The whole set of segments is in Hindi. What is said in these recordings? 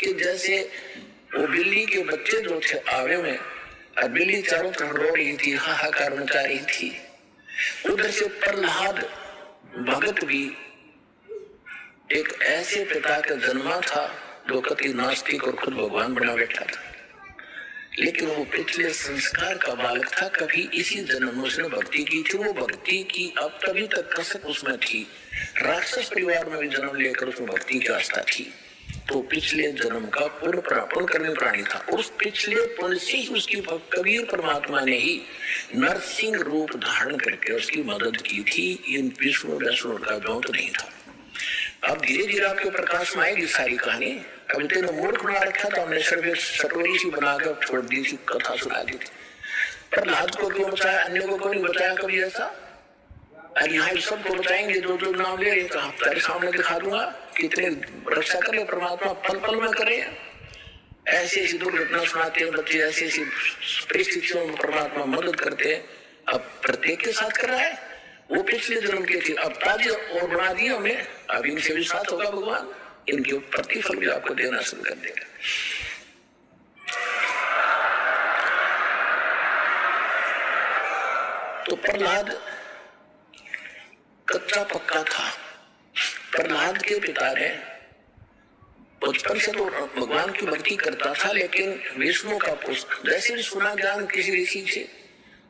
कि जैसे वो बिल्ली के बच्चे जो थे आवे में, और बिल्ली चारों तरफ रो रही थी, हाहाकार मचा रही थी। उधर से प्रहलाद भगत भी एक ऐसे पिता का जन्मा था जो कति नास्तिक और खुद भगवान बना बैठा था, लेकिन वो पिछले संस्कार का बालक था। कभी इसी जन्म में उसने भक्ति की थी, वो भक्ति की अब तभी तक कसक उसमें थी। राक्षस परिवार में भी जन्म लेकर उसमें भक्ति की आस्था थी, तो पिछले जन्म का पूर्ण कर्मी प्राणी था। उस पिछले पुण्य से ही उसकी कबीर परमात्मा ने ही नरसिंह रूप धारण करके उसकी मदद की थी। इन विष्णु वैष्णु का ब्योत नहीं था। अब धीरे धीरे आपके प्रकाश में आएगी सारी कहानी। कविता ने मूर्ख बना रखा था, हमने सिर्फ सटोरी सी बनाकर छोड़ दी थी, कथा सुना दी थी। प्रहलाद को क्यों बचाया, अन्य को क्यों नहीं बताया कभी ऐसा? और यहाँ सबको बताएंगे जो जो नाम ले रहे, कहा तेरे सामने दिखा दूंगा, कितने रक्षा करे परमात्मा, पल पल में करे। ऐसी ऐसी दुर्घटना सुनाते हैं बच्चे, ऐसी ऐसी परिस्थितियों में परमात्मा मदद करते हैं। अब प्रत्येक के साथ कर रहा है। वो पिछले जन्म के थे, अब ताजे और बना दिए हमने, अब इनसे भी साथ होगा भगवान, इनके प्रतिफल भी आपको देना शुरू कर देगा। तो प्रहलाद कच्चा पक्का था। प्रहलाद के पिता ने बचपन से तो भगवान की भक्ति करता था, लेकिन विष्णु का पुष्प जैसे भी सुना ज्ञान किसी ऋषि से,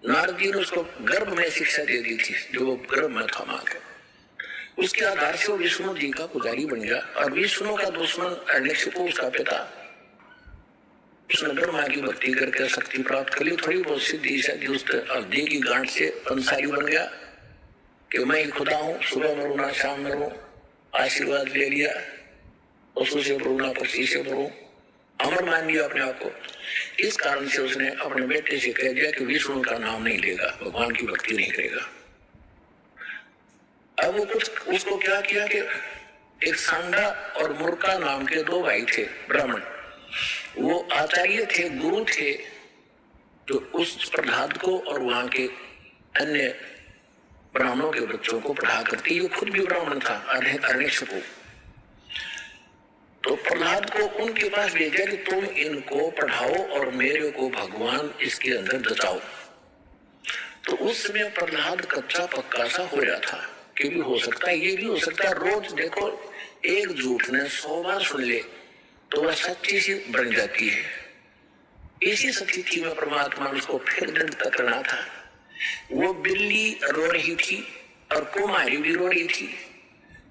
नारद जी ने उसको गर्भ में शिक्षा दे दी थी, जो वो गर्भ में था मां के। उसके आधार से वो विष्णु जी का पुजारी बन गया। और विष्णु का दुश्मन हिरण्यकशिपु, उसका पिता, उसने ब्रह्मा की भक्ति करके शक्ति प्राप्त कर ली, थोड़ी बहुत सिद्धि से हल्दी की गांठ से अंसारी बन गया कि मैं ही खुदा हूँ, सुबह में रोना शाम में रो, आशीर्वाद ले लिया, उससे से रोना पक्षी से रो, अमर मान लिया अपने आप को। इस कारण से उसने अपने बेटे से कह दिया कि विष्णु का नाम नहीं लेगा, भगवान की भक्ति नहीं करेगा। अब वो कुछ उसको क्या किया कि एक सांडा और मूर्खा नाम के दो भाई थे ब्राह्मण, वो आचार्य थे, गुरु थे, तो उस प्रहलाद को और वहां के अन्य ब्राह्मणों के बच्चों को पढ़ा करती। ये खुद भी ब्राह्मण था, हिरण्यकशिपु। तो प्रहलाद को उनके पास भेजा कि तुम इनको पढ़ाओ और मेरे को भगवान इसके अंदर जताओ। तो उस समय प्रहलाद कच्चा पक्का सा हो रहा था कि भी हो सकता है, ये भी हो सकता है। रोज देखो, एक झूठ ने 100 बार सुन ले तो वह सच्ची सी बन जाती है। इसी स्थिति में परमात्मा ने उसको फिर दृढ़ता करना था। वो बिल्ली रो रही थी और कुमारी भी रो रही थी,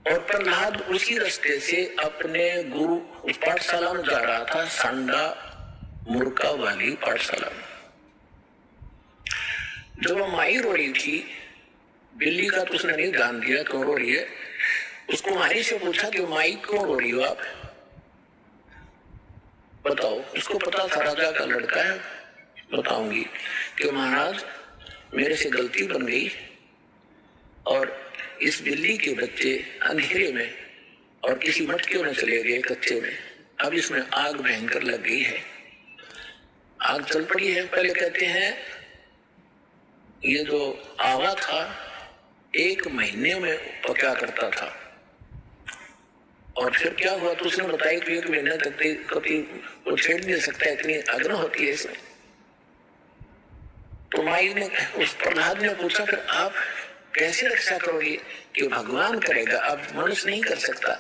और प्रहलाद उसी रास्ते से अपने गुरु पाठशाला में जा रहा था, सांडा मूर्खा वाली पाठशाला में। जब माई रो रही थी, बिल्ली का तो उसने नहीं ध्यान दिया क्यों रो रही है। उसको माई से पूछा कि माई क्यों रो रही हो आप, बताओ। उसको पता था राजा का लड़का है, बताऊंगी कि महाराज मेरे से गलती बन गई और इस बिल्ली के बच्चे अंधेरे में और किसी मटके में चले गए कच्चे में, अब इसमें आग भयंकर लग गई है, आग चल पड़ी है। पहले कहते हैं ये जो आवा था 1 महीने में पका करता था, और फिर क्या हुआ तो उसने बताया कि 1 महीने तक कभी वो छेड़ नहीं सकता, इतनी अग्नि होती है इसमें। तो माई ने, उस प्रहलाद ने पूछा फिर आप कैसे रक्षा करोगे? कि भगवान करेगा, अब मनुष्य नहीं कर सकता,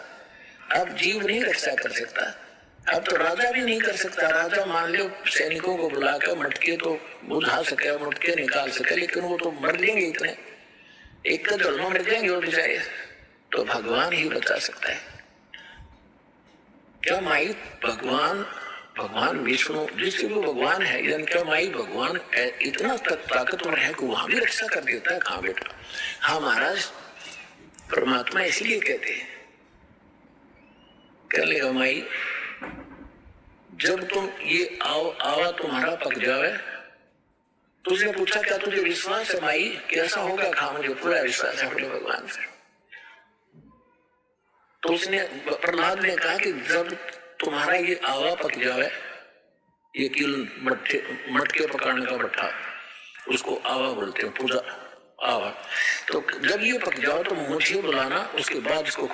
अब जीव नहीं रक्षा कर सकता, अब तो राजा भी नहीं कर सकता। राजा मान लो सैनिकों को बुलाकर मटके तो बुझा सके, मटके निकाल सके, लेकिन वो तो मर लेंगे, इतने एक का जल में मर जाएंगे वो बेचारे, तो भगवान ही बचा सकता है। क्या माई भगवान विष्णु जिसके वो भगवान है, यानी क्या माई भगवान इतना ताकतवर है कि वहां भी रक्षा कर देता है? कहाँ बेटा, हाँ महाराज, परमात्मा इसलिए कहते हैं कर लेगा माई, जब तुम ये आवा तुम्हारा पक जावे। तो उसने पूछा क्या तुझे विश्वास है माई? कैसा होगा? कहा मुझे पूरा विश्वास है भगवान से। तो उसने, प्रहलाद ने कहा कि जब तुम्हारा ये आवा पक जावे, ये किल मटके पकाने का भट्ठा, उसको आवा बोलते हैं, पूजा आवा, तो जब ये पक जाओ तो मुझे बुलाना, उसके बाद इसको